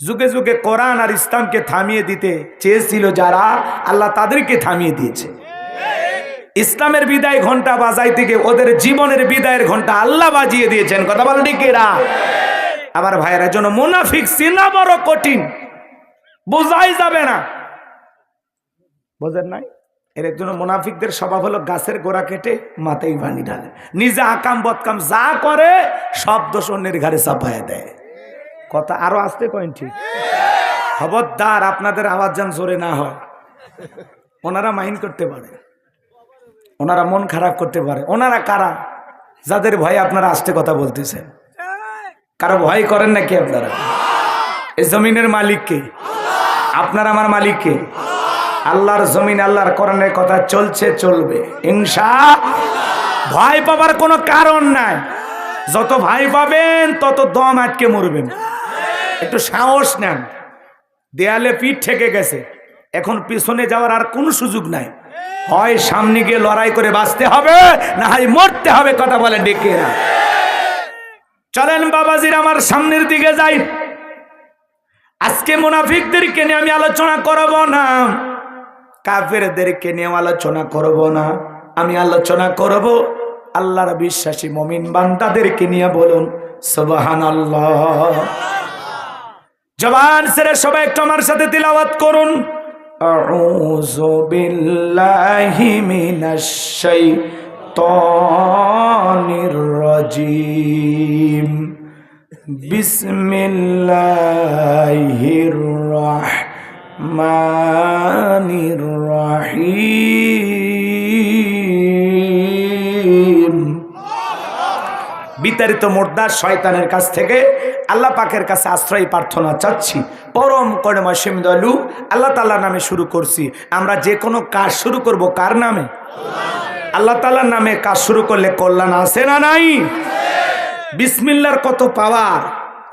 যুগে যুগে কোরআন আর ইসলামকে থামিয়ে দিতে চেয়েছিল যারা, আল্লাহ তাদেরকে থামিয়ে দিয়েছে। ইসলামের বিদায় ঘন্টা বাজাইতে গিয়ে ওদের জীবনের বিদায়ের ঘন্টা আল্লাহ বাজিয়ে দিয়েছেন। কথা বলেন ঠিক কিনা? আবার ভাইয়েরা, জন্য মুনাফিক চেনা বড় কঠিন, বোঝাই যাবে না। বোঝেন নাই? এর জন্য মুনাফিকদের স্বভাব হলো গাছের গোড়া কেটে মাথায় পানি ঢালে, নিজে আকাম বদকাম যা করে সব দোষ অন্যের ঘাড়ে চাপায় দেয়। কথা আরো আসতে কইন ঠিক? খবরদার আপনাদের আওয়াজ যেন জোরে না হয়। ওনারা মাইন্ড করতে পারে, ওনারা মন খারাপ করতে পারে। ওনারা কারা? যাদের ভয়ে আপনারা আস্তে কথা বলতেছেন। কারো ভয় করেন নাকি আপনারা? এই জমিনের মালিক কে? আপনার আমার মালিক কে? আল্লাহর জমিন, আল্লাহর কোরআনের কথা চলছে, চলবে ইনশাআল্লাহ। ভয় পাবার কোনো কারণ নাই। যত ভয় পাবেন তত দম আটকে মরবেন। একটু সাহস নেন। দেয়ালে পিঠ ঠেকে গেছে, এখন পিছনে যাওয়ার আর কোনো সুযোগ নাই। হয় সামনে গিয়ে লড়াই করে বাঁচতে হবে, না হয় মরতে হবে। কথা বলেন ডেকে না? চলেন বাবাজির আমার সামনের দিকে যাই। আজকে মুনাফিকদেরকে নিয়ে আমি আলোচনা করব না, কাফেরদেরকে নিয়ে আলোচনা করব না। আমি আলোচনা করব আল্লাহর বিশ্বাসী মুমিন বান্দাদেরকে নিয়ে। বলুন সুবহানাল্লাহ। জবান ছেড়ে সবাই একটু আমার সাথে তিলাওয়াত করুন। আউযু বিল্লাহি মিনাশ শাইতানির রাজীম। বিসমিল্লাহির রাহমানির রাহিম। বিতাড়িত মুর্দার শয়তানের কাছ থেকে আল্লাহ পাকের কাছে আশ্রয় প্রার্থনা চাচ্ছি। পরম করুণাময় দয়ালু আল্লাহ তাআলার নামে শুরু করছি। আমরা যে কোনো কাজ শুরু করব কার নামে? আল্লাহ তাআলার নামে কাজ শুরু করলে কল্যাণ আছে না নাই? বিসমিল্লাহর কত পাওয়ার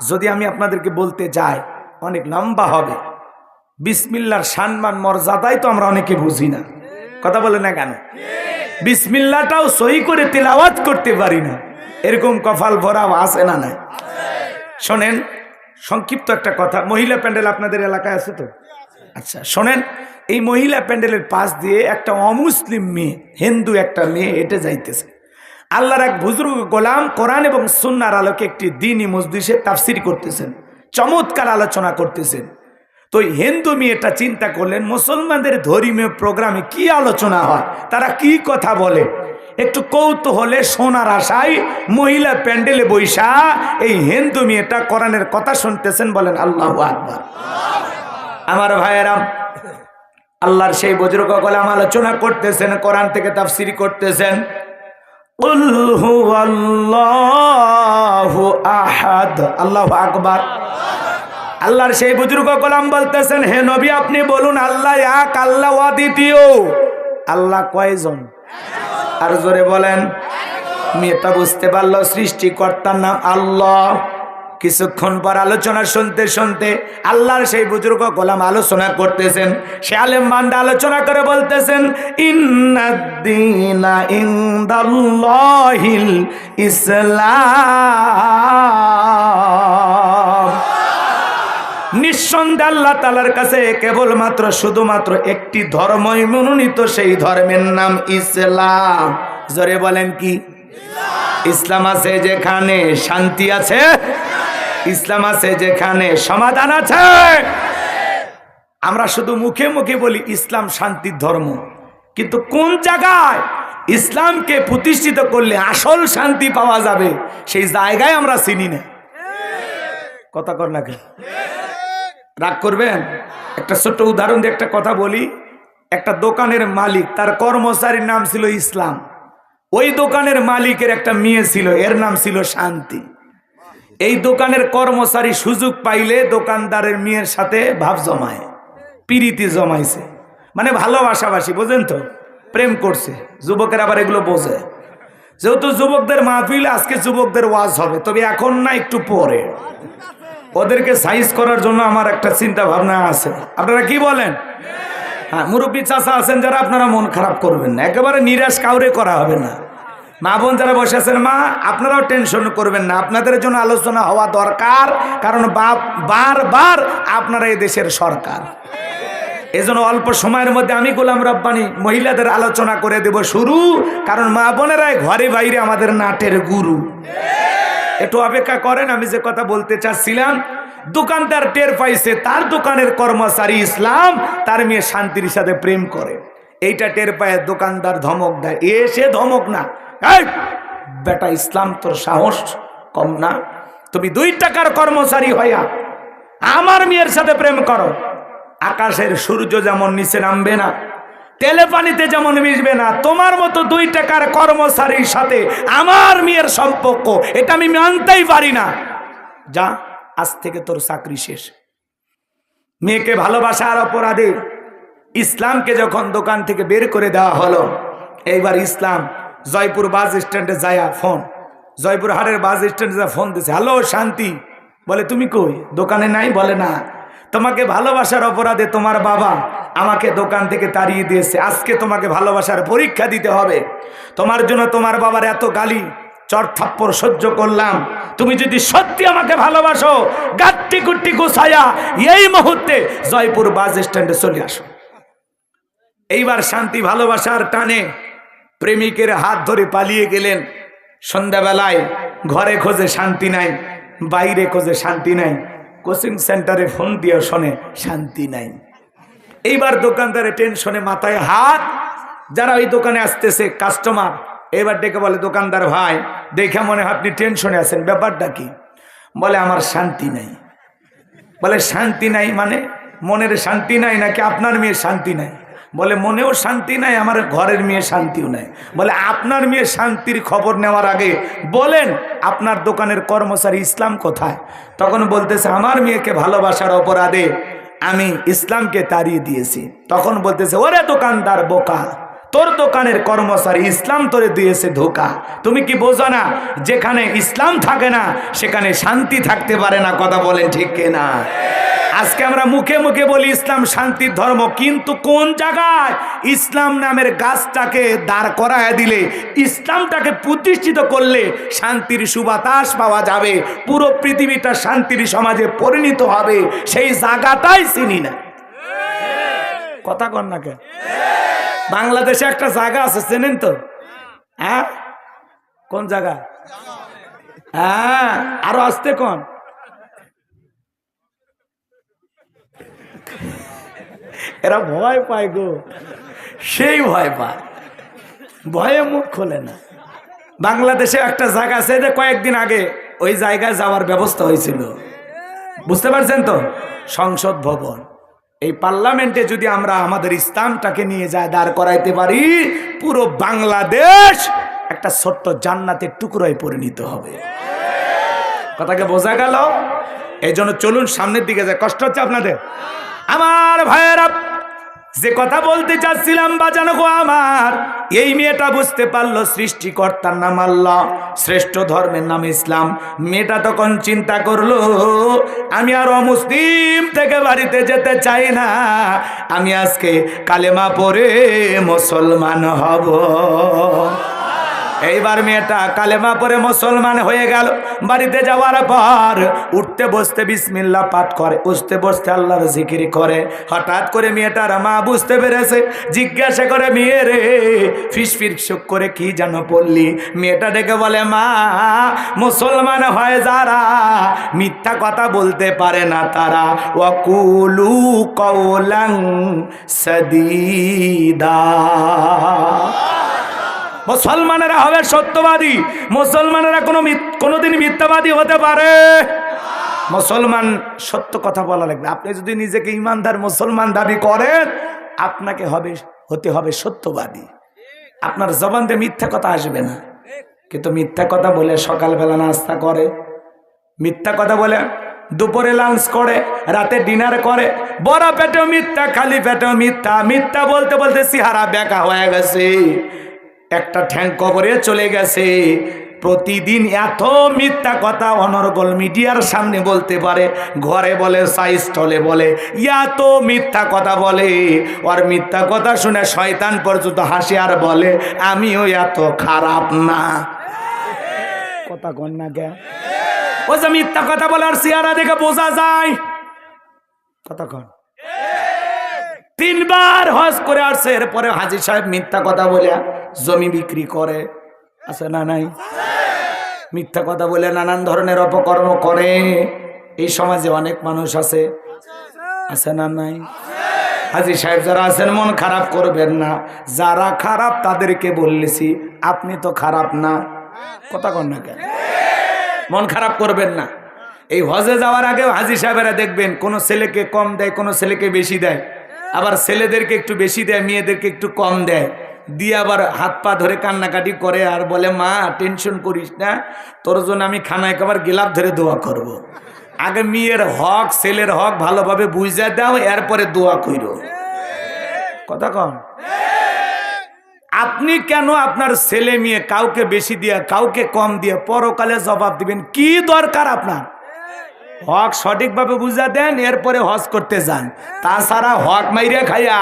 যদি আমি আপনাদেরকে বলতে যাই অনেক লম্বা হবে। বিসমিল্লাহর সম্মান মর্যাদাই তো আমরা অনেকে বুঝি না। কথা বলে না কেন? বিসমিল্লাহটাও সহি করে তিলাওয়াত করতে পারি না। এরকম কপাল ভরা আছে না নাই? শোনেন, সংক্ষিপ্ত একটা কথা। মহিলা প্যান্ডেল আপনাদের এলাকায় আছে তো? আচ্ছা শোনেন, এই মহিলা প্যান্ডেলের পাশ দিয়ে একটা অমুসলিম মেয়ে, হিন্দু একটা মেয়ে হেঁটে যাইতেছে। আল্লাহর এক বুজুর্গ গোলাম কোরআন এবং সুন্নাহর আলোকে একটি দ্বীনি মজলিসে তাফসীর করতেছেন, চমৎকার আলোচনা করতেছেন। তো হিন্দু মেয়েটা চিন্তা করলেন মুসলমানদের ধর্মীয় প্রোগ্রামে কি আলোচনা হয়, তারা কি কথা বলে। একটু কৌতূহলে শোনার আশায় মহিলা প্যান্ডেলে বৈশা এই হিন্দু মেয়েটা কোরআনের কথা শুনতেছেন। বলেন আল্লাহু আকবার। আমার ভাইয়েরা, আল্লাহর সেই বুজুর্গ গোলাম আলোচনা করতেছেন, কোরআন থেকে তাফসীর করতেছেন। কুল হুয়াল্লাহু আহাদ। আল্লাহু আকবার। আল্লাহর সেই বুজুর্গ গোলাম বলতেছেন, হে নবী আপনি বলুন আল্লাহ এক, আল্লাহ অদ্বিতীয়। আল্লাহ কয়জন? আর জোরে বলেন। মেয়েটা বুঝতে পারলো সৃষ্টিকর্তার নাম আল্লাহ। কিছুক্ষণ পর আলোচনা শুনতে শুনতে আল্লাহর সেই বুজুর্গ গোলাম আলোচনা করতেছেন। সে আলেম বান্দা আলোচনা করে বলতেছেন, ইন্নাদ-দীনা ইনদাল্লাহিল ইসলাম। নিঃসন্দেহে আল্লাহ তাআলার কাছে কেবলমাত্র শুধুমাত্র একটি ধর্মই মনোনীত, সেই ধর্মের নাম ইসলাম। জোরে বলেন কি? ইসলাম আছে যেখানে শান্তি আছে, ইসলাম আছে যেখানে সমাধান আছে। আমরা শুধু মুখে মুখে বলি ইসলাম শান্তির ধর্ম, কিন্তু কোন জায়গায় ইসলামকে প্রতিষ্ঠিত করলে আসল শান্তি পাওয়া যাবে সেই জায়গায় আমরা চিনি না। কথা কর না কেন? রাগ করবেন? একটা ছোট্ট উদাহরণ দিয়ে একটা কথা বলি। একটা দোকানের মালিক, তার কর্মচারীর নাম ছিল ইসলাম। ওই দোকানের মালিকের একটা মেয়ে ছিল, এর নাম ছিল শান্তি। এই দোকানের কর্মচারী সুযোগ পাইলে দোকানদারের মেয়ের সাথে ভাব জমায়, প্রীতি জমাইছে, মানে ভালোবাসাবাসি, বোঝেন তো, প্রেম করছে। যুবকের আবার এগুলো বোঝে। যেহেতু যুবকদের মাহফিল, আজকে যুবকদের ওয়াজ হবে, তবে এখন না, একটু পরে। ওদেরকে সাইজ করার জন্য আমার একটা চিন্তা ভাবনা আছে। আপনারা কি বলেন? হ্যাঁ, মুরব্বী চাচা আছেন যারা, আপনারা মন খারাপ করবেন না, একেবারে নিরাশ কাউরে করা হবে না। মা বোন যারা বসে আছেন, মা আপনারাও টেনশন করবেন না, আপনাদের জন্য আলোচনা হওয়া দরকার, কারণ বারবার আপনারা এই দেশের সরকার। এজন্য অল্প সময়ের মধ্যে আমি গোলাম রব্বানী মহিলাদের আলোচনা করে দেব শুরু, কারণ মা বোনেরাই ঘরে বাইরে আমাদের নাটের গুরু। একটু অপেক্ষা করেন, আমি যে কথা বলতে চাচ্ছিলাম। দোকানদার টের পাইছে তার দোকানের কর্মচারী ইসলাম, তার মেয়ে শান্তির সাথে প্রেম করে। এইটা টের পায় দোকানদার ধমক দেয়, এসে ধমক না, এই বেটা ইসলাম তোর সাহস কম না, তুমি 2 টাকার কর্মচারী হইয়া আমার মেয়ের সাথে প্রেম করো। আকাশের সূর্য যেমন নিচে নামবে না, তেলে পানিতে যেমন মিশবে না, তোমার মতো 2 টাকার কর্মচারীর সাথে আমার মেয়ের সম্পর্ক, এটা আমি মানতেই পারি না। যা, আজ থেকে তোর চাকরি শেষ। মেয়েকে ভালোবাসার অপরাধে ইসলামকে যখন দোকান থেকে বের করে দেওয়া হলো, এইবার ইসলাম জয়পুর বাস স্ট্যান্ডে যায় ফোন, জয়পুর হাটের বাস স্ট্যান্ডে যা ফোন দিছে, হ্যালো শান্তি। বলে তুমি কই? দোকানে নাই। বলে না, তোমাকে ভালোবাসার অপরাধে তোমার বাবা আমাকে দোকান থেকে তাড়িয়ে দিয়েছে, আজকে তোমাকে ভালোবাসার পরীক্ষা দিতে হবে। তোমার জন্য তোমার বাবার এত গালি চর থাপ্পড় সহ্য করলাম, তুমি যদি সত্যি আমাকে ভালোবাসো, গাট্টি গুট্টি গুছায়া এই মুহূর্তে জয়পুর বাস স্ট্যান্ডে চলে আসো। এইবার শান্তি ভালোবাসার টানে প্রেমিকের হাত ধরে পালিয়ে গেলেন। সন্ধ্যাবেলায় ঘরে খোঁজে শান্তি নাই, বাইরে খোঁজে শান্তি নাই, কোচিং সেন্টারে ফোন দিয়ে শোনে শান্তি নাই। এইবার দোকানদারে টেনশনে মাথায় হাত, যারা ওই দোকানে আসতেছে কাস্টমার, এবার ডেকে বলে, দোকানদার ভাই দেখে মনে হয় আপনি টেনশনে আছেন, ব্যাপারটা কি? বলে আমার শান্তি নাই। বলে শান্তি নাই মানে? মনের শান্তি নাই নাকি আপনার মেয়ে শান্তি নাই? বলে মনেও শান্তি নাই, আমার ঘরের মেয়ে শান্তিও নাই। বলে আপনার মেয়ে শান্তির খবর নেওয়ার আগে বলেন আপনার দোকানের কর্মচারী ইসলাম কোথায়? তখন বলতেছে আমার মেয়েকে ভালোবাসার অপরাধে আমি ইসলামকে তাড়িয়ে দিয়েছি। তখন বলতেছে, ওরে দোকানদার বোকা, তোর দোকানের কর্মচারী ইসলাম তোরে দিয়েছে ধোকা। তুমি কি বোঝো না, যেখানে ইসলাম থাকে না সেখানে শান্তি থাকতে পারে না? কথা বলেন ঠিক কিনা? আজকে আমরা মুখে মুখে বলি ইসলাম শান্তির ধর্ম, কিন্তু কোন জায়গায় ইসলাম নামের গাছটাকে দাঁড় করায় দিলে, ইসলামটাকে প্রতিষ্ঠিত করলে শান্তির সুবাতাস পাওয়া যাবে, পুরো পৃথিবীটা শান্তির সমাজে পরিণত হবে, সেই জায়গাটাই চিনি না। কথা কন না কেন? বাংলাদেশে একটা জায়গা আছে, চেনেন তো? হ্যাঁ, কোন জায়গা? হ্যাঁ, আরো আসতে কোন? এরা ভয় পায় গো, সেই ভয় পায়, ভয়ে মুখ খোলে না। বাংলাদেশে একটা জায়গা আছে, যে কয়েকদিন আগে ওই জায়গায় যাওয়ার ব্যবস্থা হয়েছিল, বুঝতে পারছেন তো? সংসদ ভবন। এই পার্লামেন্টে যদি আমরা আমাদের ইসলামটাকে নিয়ে যায় দাঁড় করাইতে পারি, পুরো বাংলাদেশ একটা ছোট্ট জান্নাতের টুকরোয় পরিণত হবে। কথাকে বোঝা গেল? এই জন্য চলুন সামনের দিকে যায়। কষ্ট হচ্ছে আপনাদের? আমার ভাইয়েরা, যে কথা বলতে চাচ্ছিলাম বাজানো গো আমার, এই মেয়েটা বুঝতে পারলো সৃষ্টিকর্তার নাম আল্লাহ, শ্রেষ্ঠ ধর্মের নাম ইসলাম। মেয়েটা তখন চিন্তা করলো, আমি আর অমুসলিম থেকে বাড়িতে যেতে চাই না, আমি আজকে কালেমা পড়ে মুসলমান হব। এইবার মেয়েটা কালেমা পড়ে মুসলমান হয়ে গেল। বাড়িতে যাওয়ার পর উঠতে বসতে বিসমিল্লাহ পাঠ করে, উঠতে বসতে আল্লাহর জিকির করে। হঠাৎ করে মেয়েটার মা বুঝতে পেরেছে, জিজ্ঞাসা করে, মেয়ে রে ফিসফিস করে কি যেন পড়লি? মেয়েটা ডেকে বলে, মা মুসলমান হয় যারা মিথ্যা কথা বলতে পারে না তারা, ওয়াকুলু কওলান সাদীদা। মুসলমানেরা হবে সত্যবাদী, মুসলমানেরা কোনোদিন মিথ্যাবাদী হতে পারে? মুসলমান সত্য কথা বলা লাগবে। আপনি যদি নিজেকে ইমানদার মুসলমান দাবি করেন, আপনাকে হতে হবে সত্যবাদী। আপনার জবান দিয়ে মিথ্যা কথা আসবে না। কিন্তু মিথ্যা কথা বলে সকালবেলা নাস্তা করে, মিথ্যা কথা বলে দুপুরে লাঞ্চ করে, রাতে ডিনার করে, বড় পেটেও মিথ্যা, খালি পেটেও মিথ্যা। মিথ্যা বলতে বলতে চেহারা বেঁকা হয়ে গেছে, একটা ঠ্যাং কবরে চলে গেছে, প্রতিদিন এত মিথ্যা কথা অনর্গল মিডিয়ার সামনে বলতে পারে, ঘরে বলে সাইজ স্টলে বলে, এত মিথ্যা কথা বলে। ওর মিথ্যা কথা শুনে শয়তান পর্যন্ত হাসি আর বলে আমিও এত খারাপ না। কথা কন না কে? ও যে মিথ্যা কথা বলে আর চেহারা দেখে বোঝা যায়। কথা কন। 3 বার হজ করে আসছে, এরপরে হাজী সাহেব মিথ্যা কথা বলে জমি বিক্রি করে, আছে না নাই? মিথ্যা কথা বলে নানান ধরনের অপকর্ম করে। এই সমাজে অনেক মানুষ আছে, আছে না নাই? হাজী সাহেব যারা আছেন মন খারাপ করবেন না, যারা খারাপ তাদেরকে বললেছি আপনি তো খারাপ না। কথা কন না কেন? মন খারাপ করবেন না। এই হজে যাওয়ার আগে হাজী সাহেবেরা দেখবেন কোন ছেলেকে কম দেয়, কোন ছেলেকে বেশি দেয়, আবার ছেলেদেরকে একটু বেশি দেয়, মেয়েদেরকে একটু কম দেয়, দিয়ে আবার হাত পা ধরে কান্নাকাটি করে আর বলে মা টেনশন করিস না, তোর জন্য আমি খানায় খাবার গিলাপ ধরে দোয়া করব। আগে মেয়ের হক ছেলের হক ভালোভাবে বুঝা দাও, এরপরে দোয়া কইরো। কথা কন। আপনি কেন আপনার ছেলে মেয়ে কাউকে বেশি দিয়ে কাউকে কম দিয়ে পরকালে জবাব দিবেন? কি দরকার আপনার? হক সঠিকভাবে বুঝা দেন, এরপরে হজ করতে যান। তাছাড়া হক মাইরে খাইয়া,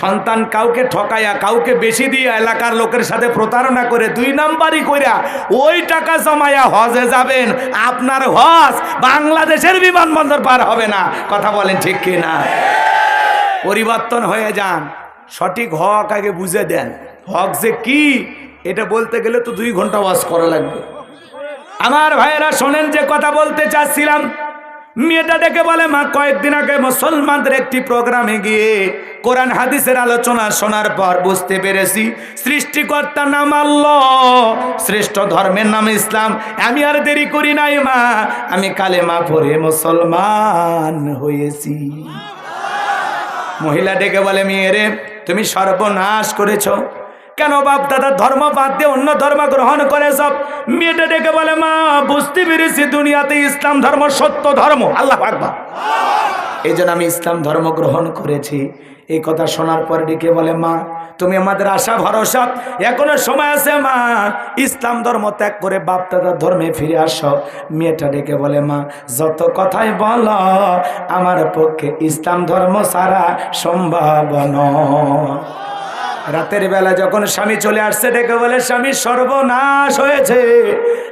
সন্তান কাউকে ঠকাইয়া, কাউকে বেশি দিয়ে, এলাকার লোকের সাথে প্রতারণা করে 2 নাম্বারই কইরা ওই টাকা জমায়া হজে যাবেন, আপনার হজ বাংলাদেশের বিমানবন্দর পার হবে না। কথা বলেন ঠিক কি না? পরিবর্তন হয়ে যান, সঠিক হক আগে বুঝে দেন। হক যে কি এটা বলতে গেলে তো 2 ঘন্টা ওয়াজ করা লাগবে। আমার ভাইয়েরা শোনেন, যে কথা বলতে চাচ্ছিলাম, মেয়েটা ডেকে বলে মা কয়েকদিন আগে মুসলমানদের একটি প্রোগ্রামে গিয়ে কোরআন হাদিসের আলোচনা শোনার পর বুঝতে পেরেছি সৃষ্টিকর্তার নাম আল্লাহ, শ্রেষ্ঠ ধর্মের নাম ইসলাম। আমি আর দেরি করি নাই মা, আমি কালেমা পড়ে মুসলমান হয়েছি। মহিলা ডেকে বলে মেয়েরে তুমি সর্বনাশ করেছো, কেন বাপ দাদার ধর্ম বাদ দিয়ে অন্য ধর্ম গ্রহণ করে সব? মেয়েটা ডেকে বলে মা বুঝতে পেরেছি দুনিয়াতে ইসলাম ধর্ম সত্য ধর্ম। আল্লাহু আকবার। এই জন্য আমি ইসলাম ধর্ম গ্রহণ করেছি। এই কথা শোনার পর ডেকে বলে মা তুমি আমাদের আশা ভরসা, এখনো সময় আছে মা, ইসলাম ধর্ম ত্যাগ করে বাপ দাদার ধর্মে ফিরে আসো। মেয়েটা ডেকে বলে মা যত কথাই বলো আমার পক্ষে ইসলাম ধর্ম ছাড়া সম্ভব নয়। রাতের বেলা যখন স্বামী চলে আসছে ডেকে বলে স্বামী সর্বনাশ হয়েছে,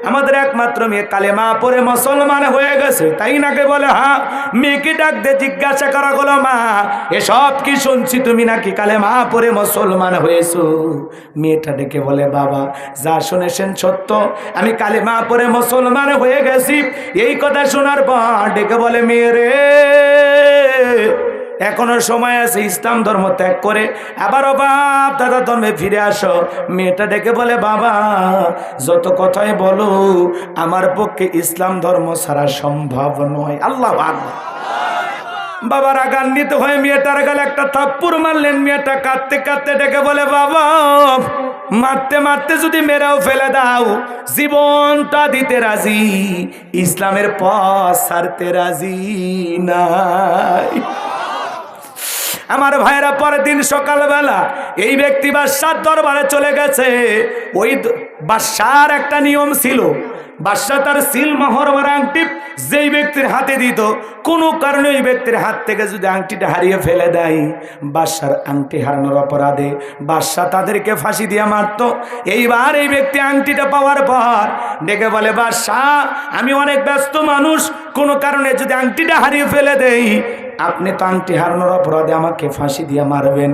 আমাদের একমাত্র মেয়ে কালেমা পড়ে মুসলমান হয়ে গেছে, তাই নাকি? বলে হ্যাঁ। মেয়েকে ডাক দিয়ে জিজ্ঞাসা করা হলো মা এসব কি শুনছি, তুমি নাকি কালেমা পড়ে মুসলমান হয়েছো? মেয়েটা ডেকে বলে বাবা যা শুনেছেন সত্য, আমি কালেমা পড়ে মুসলমান হয়ে গেছি। এই কথা শোনার পর ডেকে বলে মেয়ে রে এখনো সময় আছে, ইসলাম ধর্ম ত্যাগ করে আবারও বাপ দাদা ধর্মে ফিরে আসো। মেয়েটা ডেকে বলে বাবা যত কথাই বলো আমার পক্ষে ইসলাম ধর্ম ছাড়া সম্ভব নয়। আল্লাহু আকবার। বাবা রাগান্বিত হয়ে মেয়েটার গালে একটা থাপ্পড় মারলেন। মেয়েটা কাঁদতে কাঁদতে ডেকে বলে বাবা মারতে মারতে যদি মেরেও ফেলে দাও জীবনটা দিতে রাজি, ইসলামের পথ ছাড়তে রাজি নাই। আমার ভাইরা পরের দিন সকালবেলা এই ব্যক্তি বাদশার দরবারে চলে গেছে। ওই বাদশার একটা নিয়ম ছিল, বাদশা তার সিল মোহর আংটি যেই ব্যক্তির হাতে দিত, কোনো কারণে ওই ব্যক্তির হাত থেকে যদি আংটিটা হারিয়ে ফেলে দেয়, বাদশার আংটি হারানোর অপরাধে বাদশা তাদেরকে ফাঁসি দিয়ে মারত। এইবার এই ব্যক্তি আংটিটা পাওয়ার পর ডেকে বলে বাদশা আমি অনেক ব্যস্ত মানুষ, কোনো কারণে যদি আংটিটা হারিয়ে ফেলে দেই আপনি তো আংটি হারানোর অপরাধে আমাকে ফাঁসি দিয়ে মারবেন,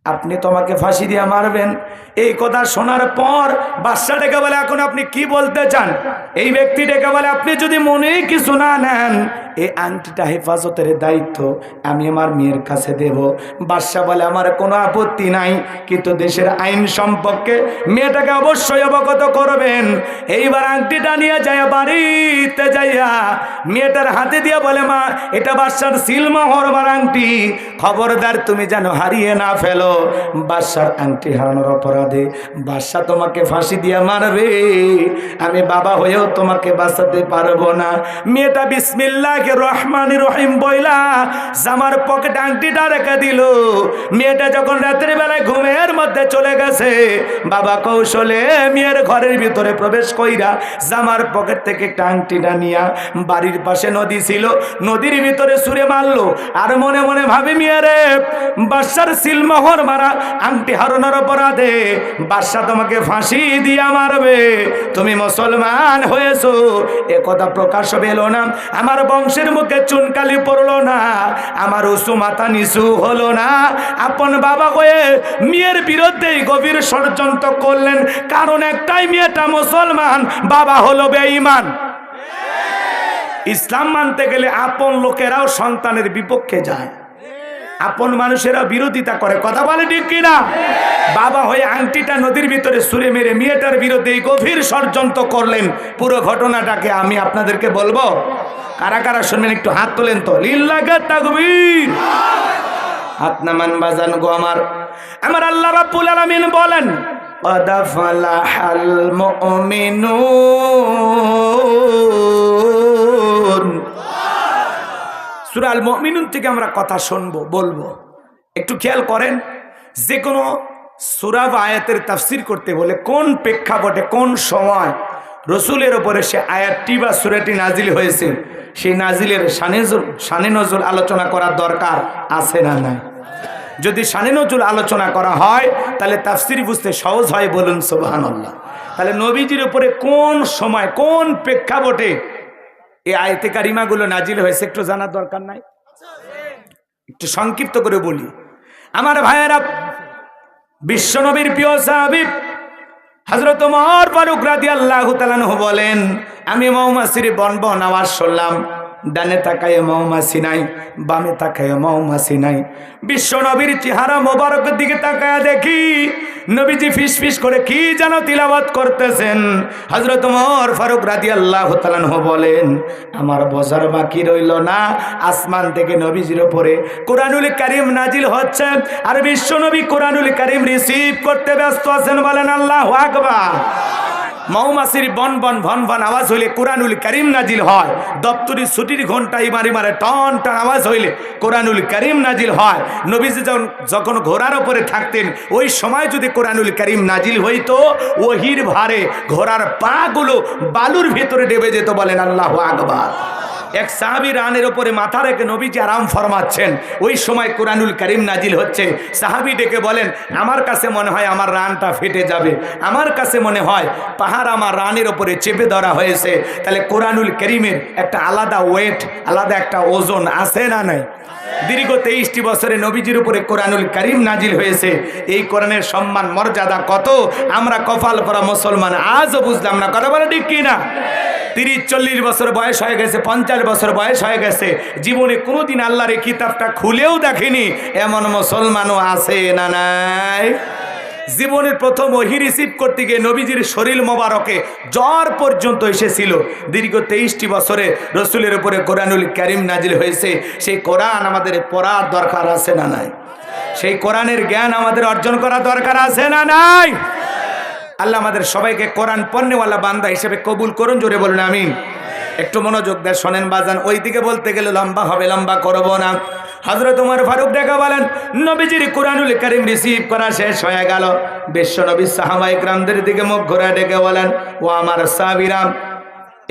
আপনি তো আমাকে ফাঁসি দিয়ে মারবেন। এই কথা শোনার পর বাদশা ডেকে বলে এখন আপনি কি বলতে চান? এই ব্যক্তি ডেকে বলে আপনি যদি মনেই কিছু না নেন এই আংটিটা হেফাজতের দায়িত্ব আমি আমার মেয়ের কাছে দেব। বাদশা বলে আমার কোনো আপত্তি নাই, কিন্তু দেশের আইন সম্পর্কে মেয়েটাকে অবশ্যই অবগত করবেন। এইবার আংটিটা নিয়ে যায় বাড়িতে যাইয়া মেয়েটার হাতে দিয়ে বলে মা এটা বাদশার সিলমোহর আংটি, খবরদার তুমি যেন হারিয়ে না ফেলো। বাদশার আংটি হারানোর অপরাধে বাদশা তোমাকে ফাঁসি দিয়ে মারবে, আমি বাবা হয়েও তোমাকে বাঁচাতে পারবো না। মেয়েটা বিসমিল্লাহির রহমানির রহিম বইলা জামার পকেটে আংটিটা রেখে দিল। মেয়েটা যখন রাতের বেলায় ঘুমের মধ্যে চলে গেছে, বাবা কৌশলে মেয়ের ঘরের ভিতরে প্রবেশ কইরা জামার পকেট থেকে একটা আংটিটা নিয়া বাড়ির পাশে নদী ছিল, নদীর ভিতরে ছুঁড়ে মারলো। আর মনে মনে ভাবি মেয়েরে, বাদশার সিলমোহর মারা আংটি হারানোর অপরাধে বাদশা তোমাকে ফাঁসি দিয়া মারবে, তুমি মুসলমান হয়েছো এ কথা প্রকাশ পেলো না, আমার বংশের মুখে চুনকালি পড়লো না, আমার উঁচু মাথা নিচু হলো না। আপন বাবা হয়ে মেয়ের বিরুদ্ধেই গভীর ষড়যন্ত্র করলেন, কারণ একটাই, মেয়েটা মুসলমান, বাবা হলো বেঈমান। ইসলাম মানতে গেলে আপন লোকেরাও সন্তানের বিপক্ষে যায়, আপন মানুষেরা বিরোধিতা করে, কথা বলে ঠিক কিনা? বাবা হয়ে আংটিটা নদীর ভিতরে ছুঁড়ে মেরে মেয়েটার বিরুদ্ধে গভীর ষড়যন্ত্র করলেন। পুরো ঘটনাটাকে আমি আপনাদেরকে বলবো, কারা কারা শুনবেন একটু হাত তোলেন তো। লিল্লাহি তাকবীর। হাত নামান বাজান গো আমার। আমার আল্লাহ রাব্বুল আলামিন বলেন, قد فلح المؤمنون। সূরা আল মুমিনুন থেকে আমরা কথা শুনবো, বলবো। একটু খেয়াল করেন, যে কোনো সূরা বা আয়াতের তাফসীর করতে বলে কোন প্রেক্ষাপটে কোন সময় রসুলের ওপরে সে আয়াতটি বা সূরাটি নাজিল হয়েছে, সেই নাজিলের শানে নজুল আলোচনা করার দরকার আছে না নাই? যদি শানে নজুল আলোচনা করা হয় তাহলে তাফসীর বুঝতে সহজ হয়, বলুন সুবহানাল্লাহ। তাহলে নবীজির উপরে কোন সময় কোন প্রেক্ষাপটে এই আয়াতে কারিমাগুলো নাজিল হয়েছে একটু জানার দরকার নাই? একটু সংক্ষিপ্ত করে বলি। আমার ভাইয়েরা, বিশ্বনবীর প্রিয় সাহাবী হযরত ওমর ফারুক রাদিয়াল্লাহু তাআলা আনহু বলেন, আমি মৌমাছির বনবন আওয়াজ শুনলাম, ডানে তাকায় মৌমাছি নাই, বামে তাকায় মৌমাছি নাই। বিশ্ব নবীর চেহারা মোবারকের দিকে তাকায় দেখি নবীজি ফিস ফিস করে কি যেন তিলাওয়াত করতেছেন। হযরত ওমর ফারুক রাদিয়াল্লাহু তাআলা আনহু বলেন, আমার বোঝার বাকি রইল না, আসমান থেকে নবীজির উপরে কোরআনুল কারীম নাজিল হচ্ছে, আর বিশ্ব নবী কোরআনুল কারীম রিসিভ করতে ব্যস্ত আছেন। বলেন আল্লাহু আকবার। মৌমাছির বন বন ভন ভন আওয়াজ হইলে কোরআনুল কারীম নাজিল হয়। দপ্তরি ছুটির ঘন্টা মারি মারে টন টন আওয়াজ হইলে কোরআনুল কারীম নাজিল হয়। নবীজি যখন ঘোড়ার উপরে থাকতেন, ওই সময় যদি কোরআনুল কারীম নাজিল হইতো, ওহির ভারে ঘোড়ার পা গুলো বালুর ভিতরে ডেবে যেত। বলেন আল্লাহু আকবার। এক সাহাবী রানের উপরে মাথা রেখে নবীজি আরাম ফরমাচ্ছেন, ওই সময় কোরআনুল কারীম নাজিল হচ্ছে। সাহাবী ডেকে বলেন, আমার কাছে মনে হয় আমার রানটা ফেটে যাবে, আমার কাছে মনে হয় পাহাড় আমার রানের উপরে চেপে ধরা হয়েছে। তাহলে কোরআনুল কারীমের একটা আলাদা ওয়েট, আলাদা একটা ওজন আছে না নাই? দীর্ঘ 23টি বছরে নবীজির উপরে কোরআনুল কারীম নাজিল হয়েছে। এই কোরআনের সম্মান মর্যাদা কত আমরা কপাল পরা মুসলমান আজও বুঝলাম না। কথা বলে ঠিক কিনা? 30-40 বছর বয়স হয়ে গেছে, 50 বছর বয়স হয়ে গেছে, জীবনে কোনোদিন আল্লাহর এই কিতাবটা খুলেও দেখেনি এমন মুসলমানও আছে না নাই? জীবনের প্রথম ওহী রিসিভ করতে গিয়ে নবীজির শরীর মোবারকে জ্বর পর্যন্ত এসেছিল। দীর্ঘ 23টি বছরে রসুলের উপরে কোরআনুল কারীম নাজিল হয়েছে। সেই কোরআন আমাদের পড়ার দরকার আছে না নাই? সেই কোরআনের জ্ঞান আমাদের অর্জন করা দরকার আছে না নাই? আল্লাহ আমাদের সবাইকে কোরআন পণ্যওয়ালা বান্দা হিসেবে কবুল করুন। জোরে বলুন আমিন। একটু মনোযোগ দেয় শোনেন বাজান, ওই দিকে বলতে গেলে লম্বা হবে, লম্বা করবো না। হযরত ওমর ফারুক ডেকে বলেন, নবীজির কোরআনুল কারীম রিসিভ করা শেষ হয়ে গেল। বিশ্ব নবী সাহাবায়ে কেরামদের দিকে মুখ ঘুরে ডেকে বলেন, ও আমার সাহাবীরা,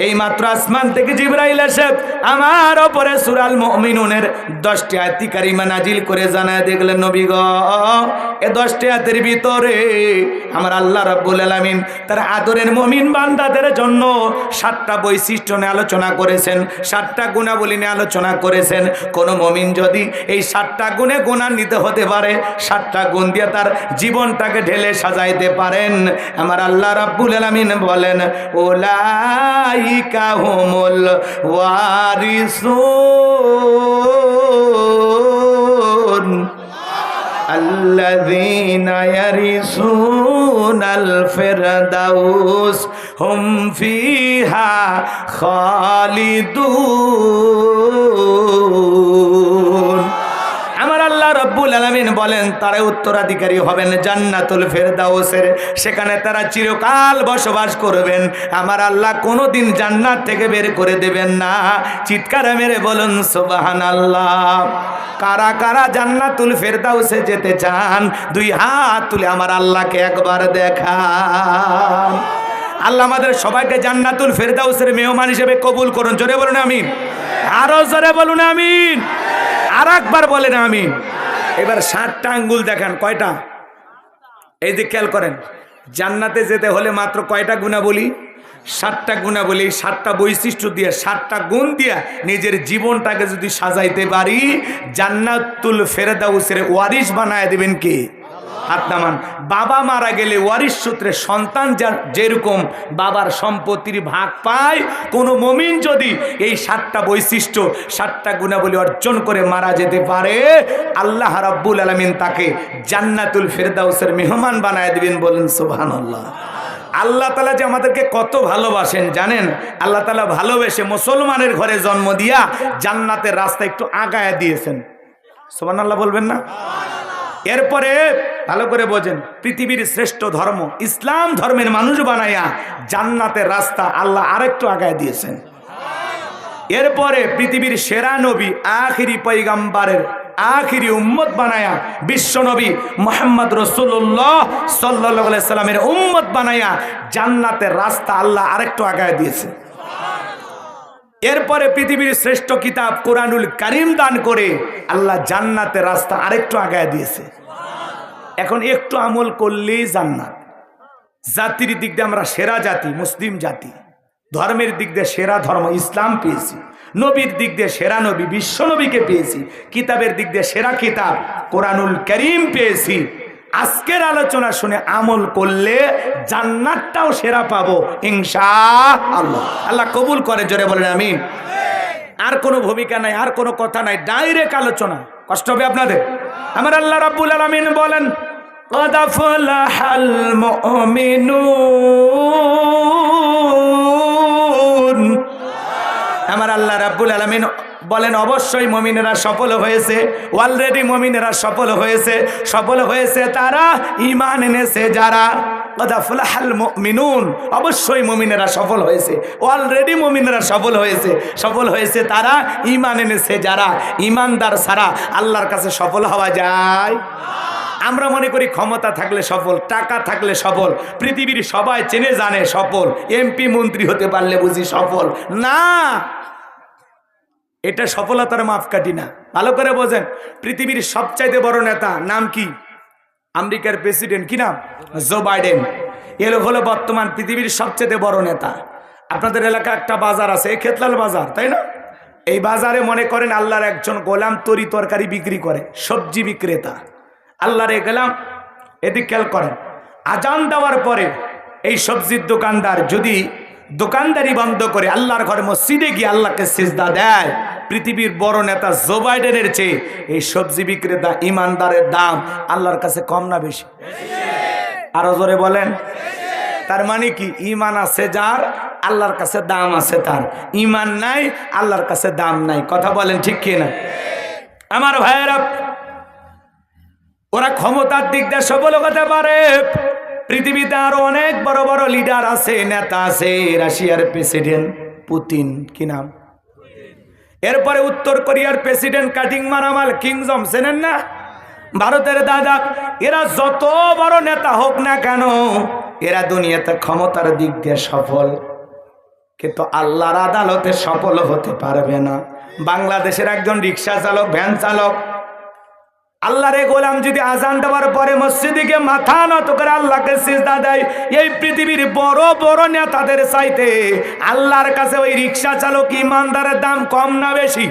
এই মাত্র আসমান থেকে জিবরাইল এসে আমার উপরে সূরা আল মুমিনুনের 10টি আয়াত কারিমা নাজিল করে জানায় দেখলেন, নবী গো, এই 10টি আয়াতের ভিতরে আমার আল্লাহ রাব্বুল আলামিন তার আদরের মুমিন বান্দাদের জন্য 7টা বৈশিষ্ট্য নিয়ে আলোচনা করেছেন, 7টা গুণাবলী নিয়ে আলোচনা করেছেন। কোন মুমিন যদি এই 7টা গুণে গুণান্বিত হতে পারে, 7টা গুণ দিয়ে তার জীবনটাকে ঢেলে সাজাইতে পারেন, আমার আল্লাহ রাব্বুল আলামিন বলেন, উলাইকা হুমুল ওয়ারিসুন আল্লাযীনা ইয়ারিসুনাল ফিরদাউস হুম ফিহা খালিদুন। আমার আল্লাহ রাব্বুল আলামিন বলেন তারা উত্তরাধিকারী হবেন জান্নাতুল ফেরদাউসের। সেখানে তারা চিরকাল বসবাস করবেন। আমার আল্লাহ কোনোদিন জান্নাত থেকে বের করে দেবেন না। চিৎকার মেরে বলুন সুবহানাল্লাহ। কারা কারা জান্নাতুল ফেরদাউসে যেতে চান দুই হাত তুলে আমার আল্লাহকে একবার দেখান। আল্লাহ আমাদের সবাইকে জান্নাতুল ফেরদাউসের মেহমান হিসেবে কবুল করুন। জোরে বলুন আমিন। আরো জোরে বলুন আমিন। আর একবার বলেন আমিন। এবার 60টা আঙ্গুল দেখান। কয়টা? এই যে খেয়াল করেন, জান্নাতে যেতে হলে মাত্র কয়টা গুণাবলী? 7টা গুণাবলী, 7টা বৈশিষ্ট্য দিয়ে, 7টা গুণ দিয়ে নিজের জীবনটাকে যদি সাজাইতে পারি, জান্নাতুল ফেরদাউসের ওয়ারিশ বানায় দিবেন কে? হাত নামান। বাবা মারা গেলে ওয়ারিশ সূত্রে সন্তান যেরকম বাবার সম্পত্তির ভাগ পায়, কোনো মুমিন যদি এই 7টা বৈশিষ্ট্য 7টা গুণাবলী অর্জন করে মারা যেতে পারে, আল্লাহ রাব্বুল আলামিন তাকে জান্নাতুল ফেরদাউসের মেহমান বানায় দিবেন। বলেন সুবহানাল্লাহ। আল্লাহ তাআলা যে আমাদেরকে কত ভালোবাসেন জানেন? আল্লাহ তাআলা ভালোবেসে মুসলমানের ঘরে জন্ম দিয়া জান্নাতের রাস্তা একটু আগায় দিয়েছেন। সুবহানাল্লাহ বলবেন না? এরপরে ভালো করে বোঝেন, পৃথিবীর শ্রেষ্ঠ ধর্ম ইসলাম ধর্মের মানুষ বানাইয়া জান্নাতের রাস্তা আল্লাহ আরেকটু আগায় দিয়েছেন। এরপরে পৃথিবীর সেরা নবী আখিরি পয়গম্বরের আখিরি উম্মত বানায়া বিশ্ব নবী মুহাম্মদ রাসূলুল্লাহ সাল্লাল্লাহু আলাইহি সাল্লামের উম্মত বানায়া জান্নাতের রাস্তা আল্লাহ আরেকটু আগায় দিয়েছে। এরপরে পৃথিবীর শ্রেষ্ঠ কিতাব কোরআনুল কারীম দান করে আল্লাহ জান্নাতের রাস্তা আরেকটু আগায় দিয়েছে। এখন একটু আমল করলেই জান্নাত। জাতির দিক দিয়ে আমরা সেরা জাতি, মুসলিম জাতি। ধর্মের দিক দিয়ে সেরা ধর্ম ইসলাম পেয়েছি। নবীর দিক দিয়ে সেরা নবী বিশ্ব নবীকে পেয়েছি। কিতাবের দিক দিয়ে সেরা কিতাব কোরআনুল কারীম পেয়েছি। আজকের আলোচনা শুনে আমল করলে জান্নাতটাও সেরা পাবো ইনশাআল্লাহ। আল্লাহ কবুল করে। জোরে বলেন আমিন। আর কোনো ভূমিকা নাই, আর কোনো কথা নাই, ডাইরেক্ট আলোচনা। কষ্ট হবে আপনাদের? আমার আল্লাহ রাব্বুল আলামিন বলেন ক্বাদ আফলাহাল মুমিনুন। আমার আল্লাহ রাব্বুল আলামিন বলেন অবশ্যই মুমিনেরা সফল হয়েছে। অলরেডি মুমিনেরা সফল হয়েছে। সফল হয়েছে তারা ঈমান এনেছে যারা। ক্বাদ আফলাহাল মুমিনুন, অবশ্যই মুমিনেরা সফল হয়েছে। অলরেডি মুমিনেরা সফল হয়েছে। সফল হয়েছে তারা ঈমান এনেছে যারা। ঈমানদার ছাড়া আল্লাহর কাছে সফল হওয়া যায়? আমরা মনে করি ক্ষমতা থাকলে সফল, টাকা থাকলে সফল, পৃথিবীর সবাই চেনে জানে সফল, এমপি মন্ত্রী হতে পারলে বুঝি সফল। না, এটা সফলতার মাপকাঠি না। ভালো করে বোঝেন। পৃথিবীর সবচাইতে বড় নেতা নাম কি? আমেরিকার প্রেসিডেন্ট কি নাম? Joe Biden. এর হলো বর্তমান পৃথিবীর সবচেয়ে বড় নেতা। আপনাদের এলাকায় একটা বাজার আছে, খেতলাল বাজার, তাই না? এই বাজারে মনে করেন আল্লাহর একজন গোলাম তরি তরকারি বিক্রি করে, সবজি বিক্রেতা। আল্লাহর গোলাম। এদিক খেয়াল করেন, আজান দেওয়ার পরে এই সবজির দোকানদার যদি দোকানদারি বন্ধ করে আল্লাহর ঘর মসজিদে গিয়ে আল্লাহকে সিজদা দেয়, পৃথিবীর বড় নেতা জো বাইডেনের চেয়ে এই সবজি বিক্রেতা ইমানদারের দাম আল্লাহর কাছে কম না বেশি? আরো জোরে বলেন। তার মানে কি? ঈমান আছে যার আল্লাহর কাছে দাম আছে তার, ঈমান নাই আল্লাহর কাছে দাম নাই। কথা বলেন ঠিক কি না? আমার ভাইয়েরা, ওরা ক্ষমতার দিক দিয়ে সফল হতে পারে। পৃথিবীতে আরো অনেক বড় বড় লিডার আছে, নেতা আছে। রাশিয়ার প্রেসিডেন্ট পুতিন, কি নাম? এরপরে উত্তর কোরিয়ার প্রেসিডেন্ট কাটিং মারামাল কিং জং, চেনেন না? ভারতের দাদা। এরা যত বড় নেতা হোক না কেন, এরা দুনিয়াতে ক্ষমতার দিক দিয়ে সফল, কিন্তু আল্লাহর আদালতে সফল হতে পারবে না। বাংলাদেশের একজন রিক্সা চালক, ভ্যান চালক, আল্লাহর গোলাম যদি আজান দেওয়ার পরে মসজিদে গিয়ে মাথা নত করে আল্লাহকে সিজদা দেয়, এই পৃথিবীর বড় বড় নেতাদের চাইতে আল্লাহর কাছে ওই রিক্সা চালক ইমানদারের দাম কম না বেশি?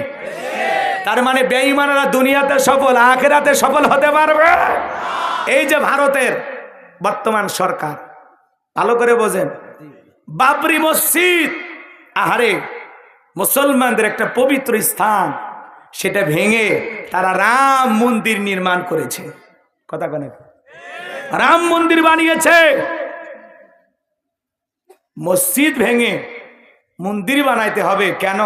তার মানে বেঈমানরা দুনিয়াতে সফল, আখিরাতে সফল হতে পারবে। এই যে ভারতের বর্তমান সরকার, ভালো করে বোঝেন, বাবরি মসজিদ, আহারে মুসলমানদের একটা পবিত্র স্থান, সেটা ভেঙে তারা রাম মন্দির নির্মাণ করেছে। কথা কেন? রাম মন্দির বানিয়েছে। মসজিদ ভেঙে মন্দির বানাইতে হবে কেন?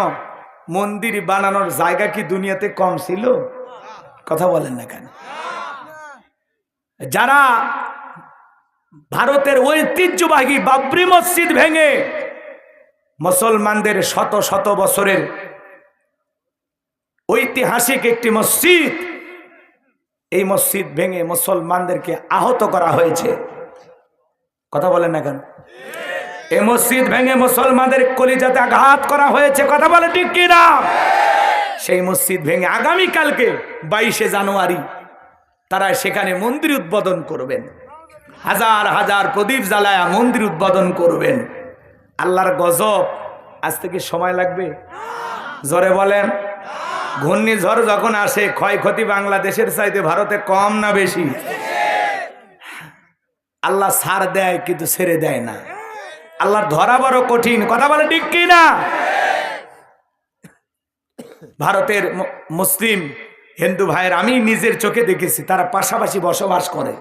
মন্দির বানানোর জায়গা কি দুনিয়াতে কম ছিল? কথা বলেন না কেন? যারা ভারতের ঐতিহ্যবাহী বাবরি মসজিদ ভেঙে মুসলমানদের শত শত বছরের ঐতিহাসিক একটি মসজিদ, এই মসজিদ ভেঙে মুসলমানদেরকে আহত করা হয়েছে। কথা বলেন না কেন? এই মসজিদ ভেঙে মুসলমানদের কলিজাতে আঘাত করা হয়েছে। কথা বলে ঠিক কিনা? সেই মসজিদ ভেঙে আগামীকালকে 22শে জানুয়ারি তারা সেখানে মন্দির উদ্বোধন করবেন, হাজার হাজার প্রদীপ জ্বালায়া মন্দির উদ্বোধন করবেন। আল্লাহর গজব। আজ থেকে সময় লাগবে? জোরে বলেন। ঘূর্ণিঝড় যখন আসে ক্ষয়ক্ষতি বাংলাদেশের চাইতে ভারতে কম না বেশি? আল্লাহ ছাড় দেয় কিন্তু ছেড়ে দেয় না। আল্লাহর ধরা বড় কঠিন। কথা বলে ঠিক কি না? ভারতের মুসলিম হিন্দু ভাইয়ের আমি নিজের চোখে দেখেছি, তারা পাশাপাশি বসবাস করে,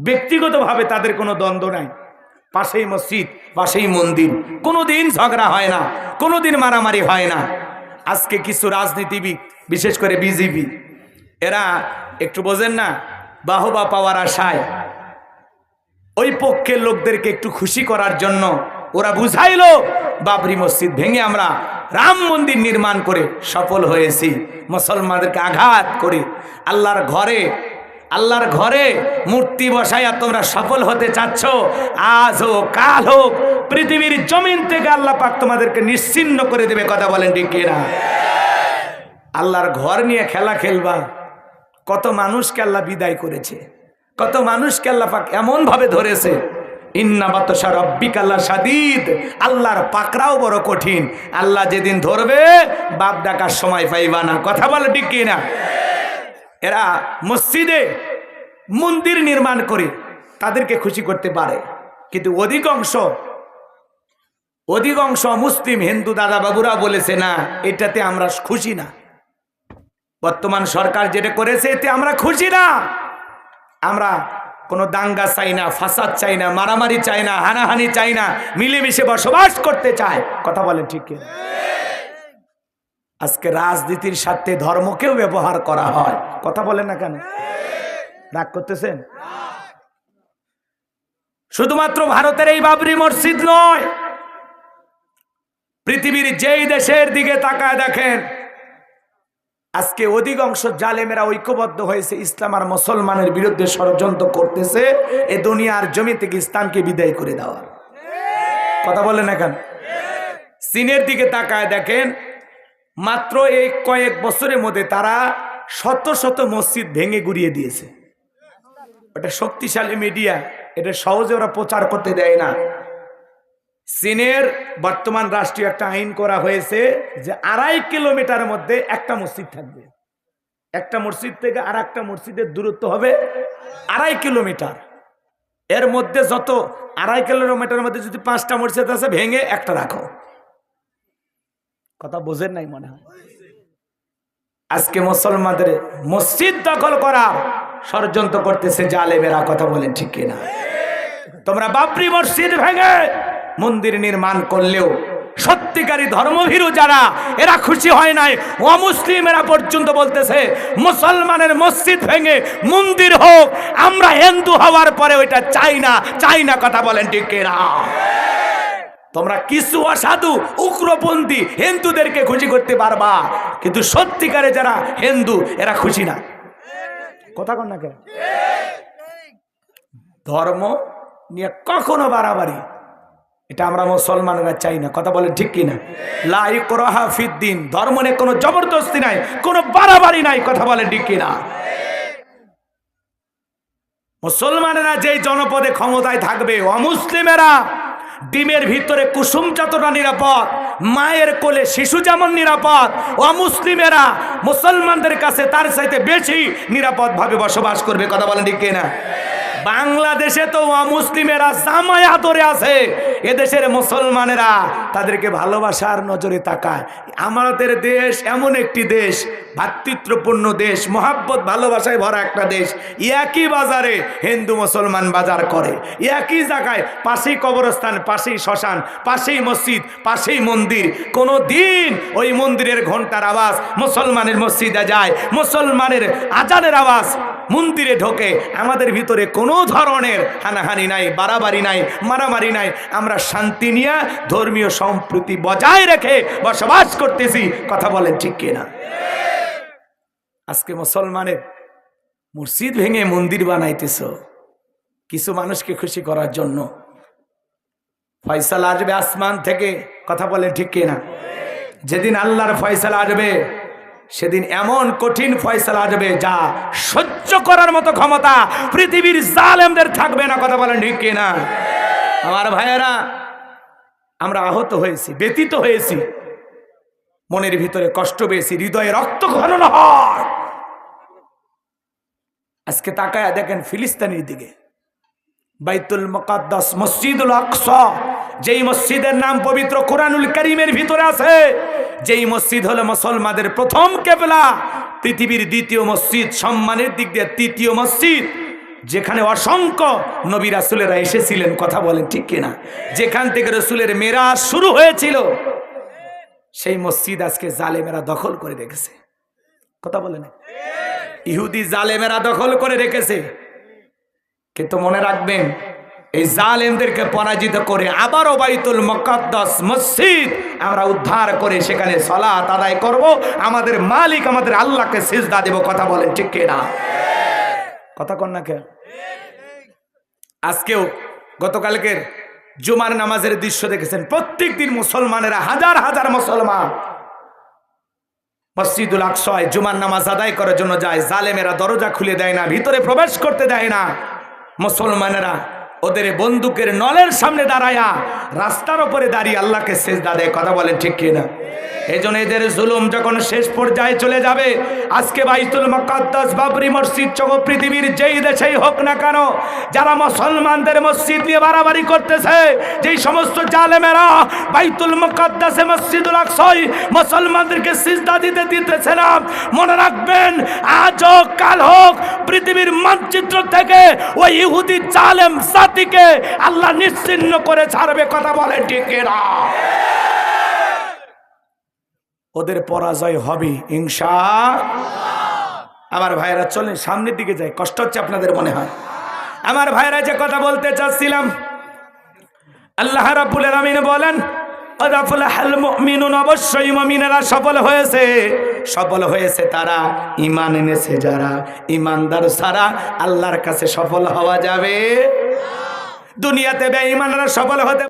ব্যক্তিগতভাবে তাদের কোনো দ্বন্দ্ব নাই। পাশেই মসজিদ, পাশেই মন্দির, কোনোদিন ঝগড়া হয় না, কোনোদিন মারামারি হয় না। আজকে কিছু রাজনীতিবিদ, বিশেষ করে বিজেপি, এরা একটু বোঝেন না, বাহবা পাওয়ার আশায় ওই পক্ষের লোকদেরকে একটু খুশি করার জন্য ওরা বুঝাইলো বাবরি মসজিদ ভেঙে আমরা রাম মন্দির নির্মাণ করে সফল হয়েছি। মুসলমানদেরকে আঘাত করে আল্লাহর ঘরে মূর্তি বসাইয়া তোমরা সফল হতে চাচ্ছ, আজ হোক কাল হোক পৃথিবীর জমিন থেকে আল্লাহ পাক তোমাদেরকে নিশ্চিহ্ন করে দেবে। কথা বলেন ঠিক কিনা? আল্লাহর ঘর নিয়ে খেলা খেলবা। কত মানুষকে আল্লাহ বিদায় করেছে, কত মানুষকে আল্লাহ পাক এমন ভাবে ধরেছে। ইন্না বাতশা রাব্বিকা লাশাদীদ, আল্লাহর পাকড়াও বড় কঠিন। আল্লাহ যেদিন ধরবে বাপ ডাকার সময় পাইবা না। কথা বলে ঠিক কিনা? এরা মসজিদে মন্দির নির্মাণ করে তাদেরকে খুশি করতে পারে, কিন্তু অধিকাংশ মুসলিম হিন্দু দাদা বাবুরা বলেছে না, এটাতে আমরা খুশি না। বর্তমান সরকার যেটা করেছে এতে আমরা খুশি না। আমরা কোনো দাঙ্গা চাই না, ফাসাদ চাই না, মারামারি চাই না, হানাহানি চাই না, মিলেমিশে বসবাস করতে চাই। কথা বলেন ঠিক কি? আজকে রাজনীতির সাথে ধর্মকেও ব্যবহার করা হয়। কথা বলেন না কেন? রাগ করতেছেন? শুধুমাত্র ভারতের এই বাবরি মসজিদ নয়, পৃথিবীর যেই দেশের দিকে তাকায় দেখেন, আজকে অধিকাংশ জালেমেরা ঐক্যবদ্ধ হয়েছে ইসলাম আর মুসলমানের বিরুদ্ধে ষড়যন্ত্র করতেছে এ দুনিয়ার জমি থেকে ইসলামকে বিদায় করে দেওয়ার। কথা বলেন না কেন? চীনের দিকে তাকায় দেখেন, মাত্র এই কয়েক বছরের মধ্যে তারা শত শত মসজিদ ভেঙে গুড়িয়ে দিয়েছে। ওটা শক্তিশালী মিডিয়া, এটা সহজে ওরা প্রচার করতে দেয় না। চীনের বর্তমান রাষ্ট্রীয় একটা আইন করা হয়েছে যে 2.5 কিলোমিটার মধ্যে একটা মসজিদ থাকবে। একটা মসজিদ থেকে আর একটা মসজিদের দূরত্ব হবে 2.5 কিলোমিটার। এর মধ্যে যত 2.5 কিলোমিটারের মধ্যে যদি 5টা মসজিদ আছে, ভেঙে একটা রাখো। কথা বোঝেন নাই মনে হয়? আজকে মুসলমানদের মসজিদ দখল করা ষড়যন্ত্র করতেছে জালেমেরা। কথা বলেন ঠিক কিনা? তোমরা বাবরি মসজিদ ভেঙে মন্দির নির্মাণ করলেও সত্যিকারী ধর্মভীরু যারা, এরা খুশি হয় নাই। অমুসলিমেরা পর্যন্ত বলতেছে মুসলমানের মসজিদ ভেঙে মন্দির হোক, আমরা হিন্দু হওয়ার পরে ওইটা চাই না। কথা বলেন ঠিক কিনা? তোমরা কিছু অসাধু উগ্রপন্থী হিন্দুদেরকে খুশি করতে পারবা, কিন্তু সত্যিকারে যারা হিন্দু এরা খুশি না। কথা কন না কেন? ধর্ম নিয়ে কখনো বাড়াবাড়ি এটা আমরা মুসলমানরা চাই না। কথা বলেন ঠিক কিনা? লা ইকরাহা ফিদ্দিন, ধর্ম নিয়ে কোনো জবরদস্তি নাই, কোনো বাড়াবাড়ি নাই। কথা বলেন ঠিক কিনা? মুসলমানেরা যেই জনপদে ক্ষমতায় থাকবে, অমুসলিমেরা ডিমের ভিতরে কুসুম যতটা নিরাপদ, মায়ের কোলে শিশু যেমন নিরাপদ, অমুসলিমেরা মুসলমানদের কাছে তার চাইতে বেশি নিরাপদ ভাবে বসবাস করবে। কথা বলেন ঠিক কিনা? বাংলাদেশে তো অমুসলিমেরা জামায় আদরে আছে, এদেশের মুসলমানেরা তাদেরকে ভালোবাসার নজরে তাকায়। আমাদের দেশ এমন একটি দেশ, ভ্রাতৃত্বপূর্ণ দেশ, মহাব্বত ভালোবাসায় ভরা একটা দেশ। একই বাজারে হিন্দু মুসলমান বাজার করে, একই জায়গায়, পাশেই কবরস্থান, পাশেই শ্মশান, পাশেই মসজিদ, পাশেই মন্দির। কোনো দিন ওই মন্দিরের ঘন্টার আওয়াজ মুসলমানের মসজিদে যায়, মুসলমানের আজানের আওয়াজ মন্দিরে ঢোকে আমাদের ভিতরে কোনো ধরনের হানাহানি নাই, বাড়াবাড়ি নাই, মারামারি নাই। আমরা শান্তি নিয়ে ধর্মীয় সম্প্রীতি বজায় রেখে বসবাস করতেছি। কথা বলেন ঠিক কিনা? আজকে মুসলমানের মসজিদ ভেঙে মন্দির বানাইতেছ কিছু মানুষকে খুশি করার জন্য। ফয়সালা আসবে আসমান থেকে। কথা বলেন ঠিক কিনা? যেদিন আল্লাহর ফয়সালা আসবে সেদিন এমন কঠিন ফয়সালা আসবে যা সহ্য করার মতো ক্ষমতা পৃথিবীর জালেমদের থাকবে না। কথা বলেন ঠিক কিনা? আমার ভাইয়েরা, আমরা আহত হয়েছি, ব্যথিত হয়েছি, মনের ভিতরে কষ্ট পেয়েছি, হৃদয়ে রক্ত খনন হয়। আজকে তাকায় দেখেন ফিলিস্তিনের দিকে, বাইতুল মুকাদ্দাস, মসজিদুল আকসা, যেই মসজিদের নাম পবিত্র কোরআনুল কারীমের ভিতরে আছে, যেই মসজিদ হলো মুসলমানদের প্রথম কিবলা, পৃথিবীর দ্বিতীয় মসজিদ, সম্মানের দিক দিয়ে তৃতীয় মসজিদ, যেখানে অসংখ্য নবী রাসূলেরা এসেছিলেন। কথা বলেন ঠিক কিনা? যেখান থেকে রাসূলের মেরাজ শুরু হয়েছিল, সেই মসজিদ আজকে জালেমেরা দখল করে রেখেছে। কথা বলেন, ইহুদি জালেমেরা দখল করে রেখেছে। কিন্তু মনে রাখবেন, এই জালেমদেরকে পরাজিত করে আবারও বাইতুল মুকাদ্দাস মসজিদ আমরা উদ্ধার করে সেখানে সালাত আদায় করব, আমাদের মালিক আমাদের আল্লাহকে সিজদা দেব। কথা বলেন ঠিক কিনা? কথা কন না কেন? আজকেও গতকালকের জুমার নামাজের দৃশ্য দেখেছেন। প্রত্যেক দিন মুসলমানেরা, হাজার হাজার মুসলমান মসজিদুল আকসায় জুমার নামাজ আদায় করার জন্য যায়। জালেমেরা দরজা খুলে দেয় না, ভিতরে প্রবেশ করতে দেয় না। মুসলমানেরা ওদের বন্দুকের নলের সামনে দাঁড়ায়া রাস্তার উপরে দাঁড়িয়ে আল্লাহকে সিজদা দেয়। কথা বলেন ঠিক কিনা? এই জন্য এদের জুলুম যখন শেষ পর্যায়ে চলে যাবে, আজকে বাইতুল মুকাদ্দাস, বাবরি মসজিদ সহ পৃথিবীর যেই দেশেই হোক না কেন, যারা মুসলমানদের মসজিদ নিয়ে বাড়াবাড়ি করতেছে, যেই সমস্ত জালেমেরা বাইতুল মুকাদ্দাসে মসজিদুল আকসায় মুসলমানদেরকে সিজদা দিতে দিতেছে না, মনে রাখবেন আজ হোক কাল হোক পৃথিবীর মানচিত্র থেকে ওই ইহুদি জালেম জাতিকে আল্লাহ নিশ্চিহ্ন করে ছাড়বে। কথা বলেন ঠিক কিনা? ওদের পরাজয় হবে ইনশাআল্লাহ। আমার ভাইয়েরা চলেন সামনের দিকে যাই। কষ্ট হচ্ছে আপনাদের মনে হয়? আমার ভাইয়েরা, যে কথা বলতে চাচ্ছিলাম, আল্লাহ রাব্বুল আলামিন বলেন, আদাফুলাহাল মুমিনুন, অবশ্যই মুমিনেরা সফল হয়েছে। সফল হয়েছে তারা ঈমান এনেছে যারা। ঈমানদার ছাড়া আল্লাহর কাছে সফল হওয়া যাবে? দুনিয়াতে বেঈমানরা সফল হতে